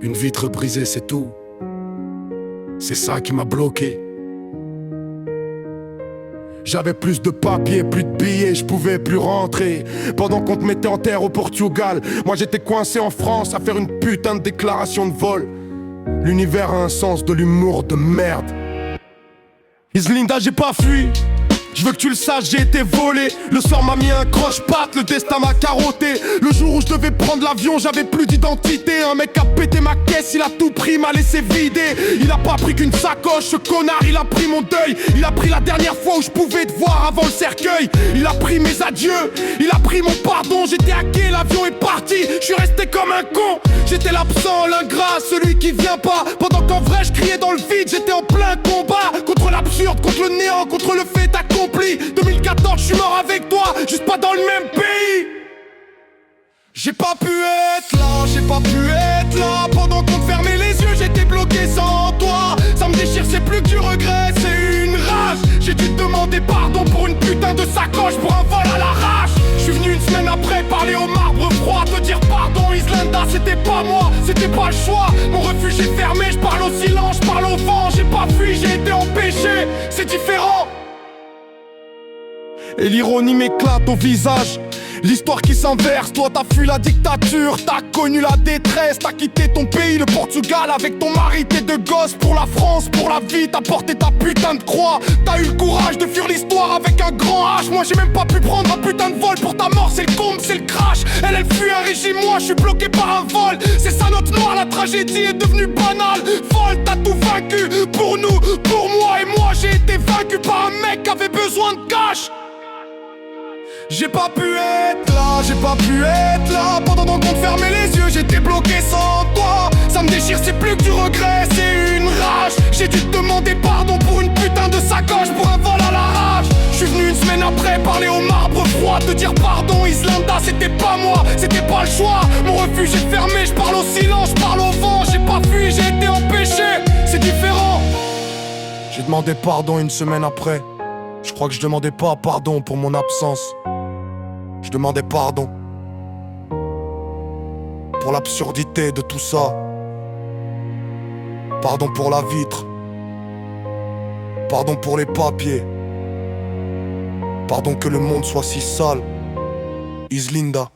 Une vitre brisée, c'est tout. C'est ça qui m'a bloqué. J'avais plus de papier, plus de billets, je pouvais plus rentrer. Pendant qu'on te mettait en terre au Portugal, moi j'étais coincé en France à faire une putain de déclaration de vol. L'univers a un sens de l'humour de merde. Islinda, j'ai pas fui. Je veux que tu le saches, j'ai été volé. Le sort m'a mis un croche-patte, le destin m'a carotté. Le jour où je devais prendre l'avion, j'avais plus d'identité. Un mec a pété ma caisse, il a tout pris, m'a laissé vider. Il a pas pris qu'une sacoche, ce connard, il a pris mon deuil. Il a pris la dernière fois où je pouvais te voir avant le cercueil. Il a pris mes adieux, il a pris mon pardon. J'étais hacké, l'avion est parti, je suis resté comme un con. J'étais l'absent, l'ingrat, celui qui vient pas. Pendant qu'en vrai je criais dans le vide, j'étais en plein combat. Contre l'absurde, contre le néant, contre le fait accompli. 2014, je suis mort avec toi, juste pas dans le même pays. J'ai pas pu être là, j'ai pas pu être là. Pendant qu'on te fermait les yeux, j'étais bloqué sans toi. Ça me déchire, c'est plus que du regret, c'est une rage. J'ai dû te demander pardon pour une putain de sacoche, pour un vol à l'arrache. Je suis venu une semaine après parler au marbre froid, te dire pardon Islinda, c'était pas moi, c'était pas le choix. Mon refuge est fermé, je parle au silence, je parle au vent. J'ai pas fui, j'ai été empêché, c'est différent. Et l'ironie m'éclate au visage. L'histoire qui s'inverse, toi t'as fui la dictature, t'as connu la détresse, t'as quitté ton pays, le Portugal, avec ton mari, tes deux gosses, pour la France, pour la vie, t'as porté ta putain de croix. T'as eu le courage de fuir l'histoire avec un grand H. Moi j'ai même pas pu prendre un putain de vol pour ta mort, c'est le comble, c'est le crash. Elle fuit un régime, moi je suis bloqué par un vol. C'est sa note noire, la tragédie est devenue banale. Vol, t'as tout vaincu, pour nous, pour moi. Et moi j'ai été vaincu par un mec qui avait besoin de cash. J'ai pas pu être là, j'ai pas pu être là. Pendant qu'on te fermait les yeux, j'étais bloqué sans toi. Ça me déchire, c'est plus que du regret, c'est une rage. J'ai dû te demander pardon pour une putain de sacoche, pour un vol à l'arrache. Je suis venu une semaine après parler au marbre froid, te dire pardon Islinda, c'était pas moi, c'était pas le choix. Mon refuge est fermé, je parle au silence, je parle au vent. J'ai pas fui, j'ai été empêché, c'est différent. J'ai demandé pardon une semaine après. Je crois que je demandais pas pardon pour mon absence. Je demandais pardon pour l'absurdité de tout ça. Pardon pour la vitre. Pardon pour les papiers. Pardon que le monde soit si sale. Islinda.